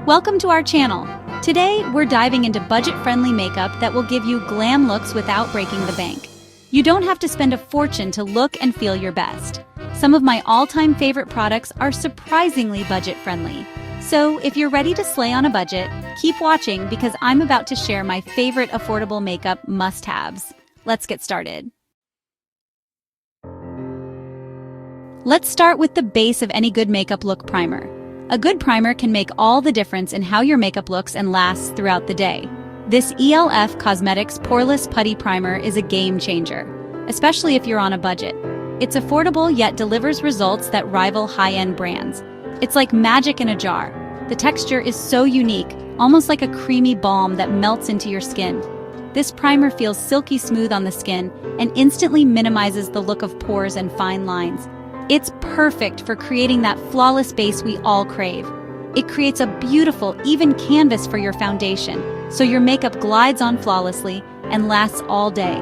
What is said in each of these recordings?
Welcome to our channel. Today, we're diving into budget-friendly makeup that will give you glam looks without breaking the bank. You don't have to spend a fortune to look and feel your best. Some of my all-time favorite products are surprisingly budget-friendly. So, if you're ready to slay on a budget, keep watching because I'm about to share my favorite affordable makeup must-haves. Let's get started. Let's start with the base of any good makeup look primer. A good primer can make all the difference in how your makeup looks and lasts throughout the day. This ELF Cosmetics Poreless Putty Primer is a game changer, especially if you're on a budget. It's affordable yet delivers results that rival high-end brands. It's like magic in a jar. The texture is so unique, almost like a creamy balm that melts into your skin. This primer feels silky smooth on the skin and instantly minimizes the look of pores and fine lines. It's perfect for creating that flawless base we all crave. It creates a beautiful, even canvas for your foundation, so your makeup glides on flawlessly and lasts all day.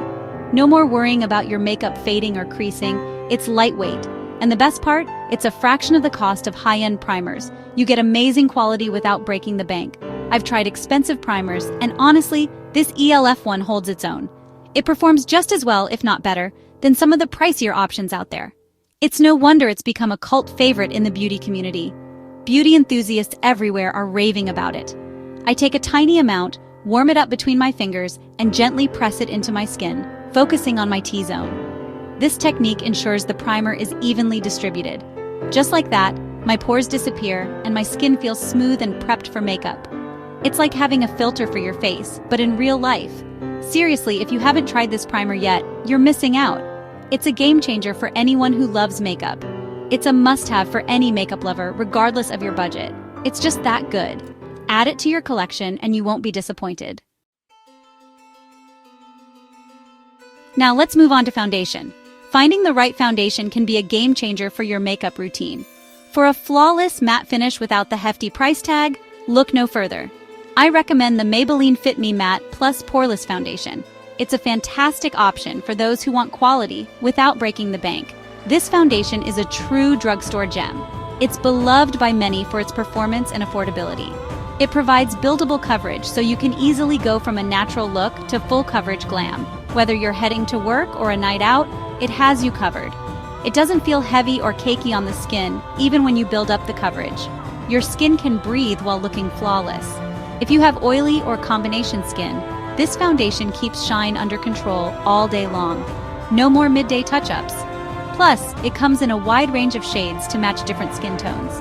No more worrying about your makeup fading or creasing. It's lightweight. And the best part? It's a fraction of the cost of high-end primers. You get amazing quality without breaking the bank. I've tried expensive primers, and honestly, this ELF one holds its own. It performs just as well, if not better, than some of the pricier options out there. It's no wonder it's become a cult favorite in the beauty community. Beauty enthusiasts everywhere are raving about it. I take a tiny amount, warm it up between my fingers, and gently press it into my skin, focusing on my T-zone. This technique ensures the primer is evenly distributed. Just like that, my pores disappear and my skin feels smooth and prepped for makeup. It's like having a filter for your face, but in real life. Seriously, if you haven't tried this primer yet, you're missing out. It's a game changer for anyone who loves makeup. It's a must-have for any makeup lover, regardless of your budget. It's just that good. Add it to your collection and you won't be disappointed. Now let's move on to foundation. Finding the right foundation can be a game changer for your makeup routine. For a flawless matte finish without the hefty price tag, look no further. I recommend the Maybelline Fit Me Matte Plus Poreless Foundation. It's a fantastic option for those who want quality without breaking the bank. This foundation is a true drugstore gem. It's beloved by many for its performance and affordability. It provides buildable coverage so you can easily go from a natural look to full coverage glam. Whether you're heading to work or a night out, it has you covered. It doesn't feel heavy or cakey on the skin, even when you build up the coverage. Your skin can breathe while looking flawless. If you have oily or combination skin, this foundation keeps shine under control all day long. No more midday touch-ups. Plus, it comes in a wide range of shades to match different skin tones.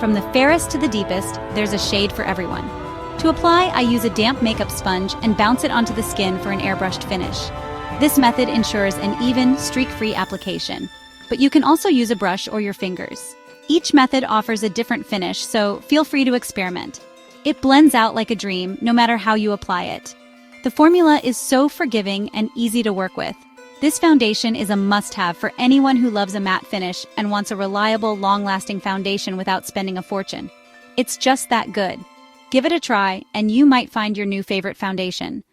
From the fairest to the deepest, there's a shade for everyone. To apply, I use a damp makeup sponge and bounce it onto the skin for an airbrushed finish. This method ensures an even, streak-free application, but you can also use a brush or your fingers. Each method offers a different finish, so feel free to experiment. It blends out like a dream, no matter how you apply it. The formula is so forgiving and easy to work with. This foundation is a must-have for anyone who loves a matte finish and wants a reliable, long-lasting foundation without spending a fortune. It's just that good. Give it a try, and you might find your new favorite foundation.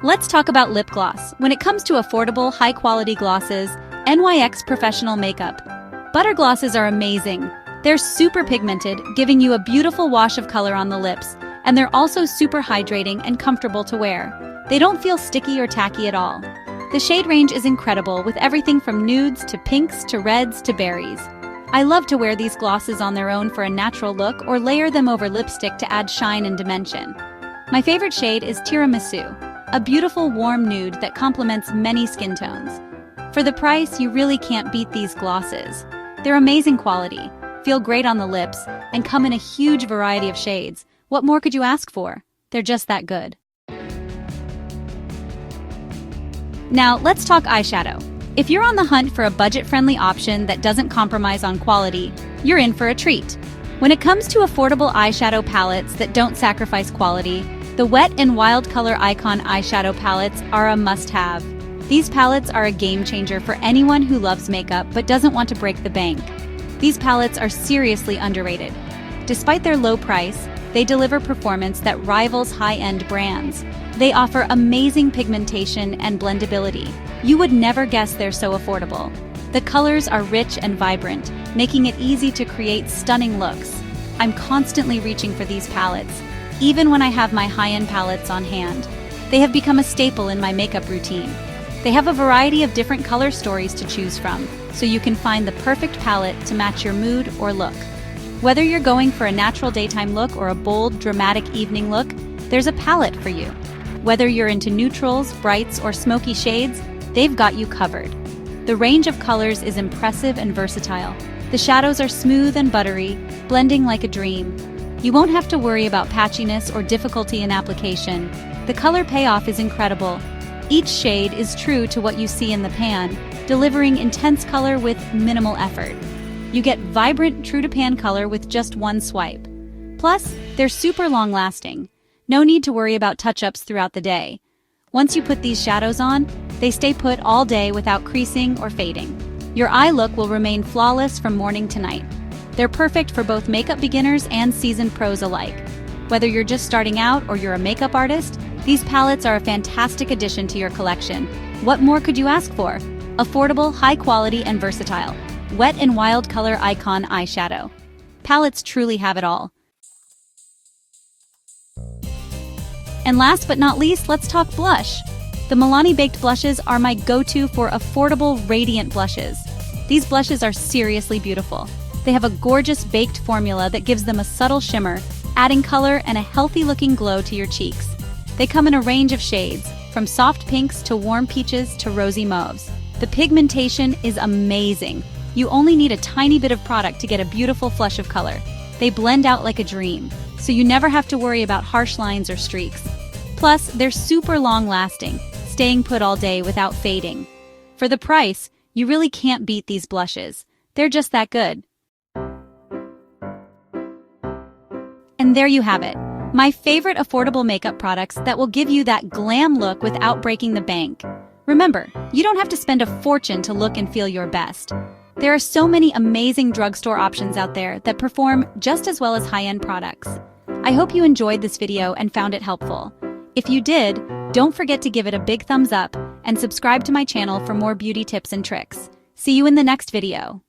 Let's talk about lip gloss. When it comes to affordable, high-quality glosses, NYX Professional Makeup. Butter glosses are amazing. They're super pigmented, giving you a beautiful wash of color on the lips, and they're also super hydrating and comfortable to wear. They don't feel sticky or tacky at all. The shade range is incredible, with everything from nudes to pinks to reds to berries. I love to wear these glosses on their own for a natural look or layer them over lipstick to add shine and dimension. My favorite shade is Tiramisu, a beautiful warm nude that complements many skin tones. For the price, you really can't beat these glosses. They're amazing quality, feel great on the lips, and come in a huge variety of shades. What more could you ask for? They're just that good. Now, let's talk eyeshadow. If you're on the hunt for a budget-friendly option that doesn't compromise on quality, you're in for a treat. When it comes to affordable eyeshadow palettes that don't sacrifice quality, the Wet n Wild Color Icon eyeshadow palettes are a must-have. These palettes are a game changer for anyone who loves makeup but doesn't want to break the bank. These palettes are seriously underrated. Despite their low price, they deliver performance that rivals high-end brands. They offer amazing pigmentation and blendability. You would never guess they're so affordable. The colors are rich and vibrant, making it easy to create stunning looks. I'm constantly reaching for these palettes, even when I have my high-end palettes on hand. They have become a staple in my makeup routine. They have a variety of different color stories to choose from, so you can find the perfect palette to match your mood or look. Whether you're going for a natural daytime look or a bold, dramatic evening look, there's a palette for you. Whether you're into neutrals, brights, or smoky shades, they've got you covered. The range of colors is impressive and versatile. The shadows are smooth and buttery, blending like a dream. You won't have to worry about patchiness or difficulty in application. The color payoff is incredible. Each shade is true to what you see in the pan, delivering intense color with minimal effort. You get vibrant, true-to-pan color with just one swipe. Plus, they're super long-lasting. No need to worry about touch-ups throughout the day. Once you put these shadows on, they stay put all day without creasing or fading. Your eye look will remain flawless from morning to night. They're perfect for both makeup beginners and seasoned pros alike. Whether you're just starting out or you're a makeup artist, these palettes are a fantastic addition to your collection. What more could you ask for? Affordable, high quality, and versatile. Wet and Wild Color Icon Eyeshadow. Palettes truly have it all. And last but not least, let's talk blush. The Milani Baked blushes are my go-to for affordable, radiant blushes. These blushes are seriously beautiful. They have a gorgeous baked formula that gives them a subtle shimmer, adding color and a healthy-looking glow to your cheeks. They come in a range of shades, from soft pinks to warm peaches to rosy mauves. The pigmentation is amazing. You only need a tiny bit of product to get a beautiful flush of color. They blend out like a dream, so you never have to worry about harsh lines or streaks. Plus, they're super long-lasting, staying put all day without fading. For the price, you really can't beat these blushes. They're just that good. And there you have it, my favorite affordable makeup products that will give you that glam look without breaking the bank. Remember, you don't have to spend a fortune to look and feel your best. There are so many amazing drugstore options out there that perform just as well as high-end products. I hope you enjoyed this video and found it helpful. If you did, don't forget to give it a big thumbs up and subscribe to my channel for more beauty tips and tricks. See you in the next video.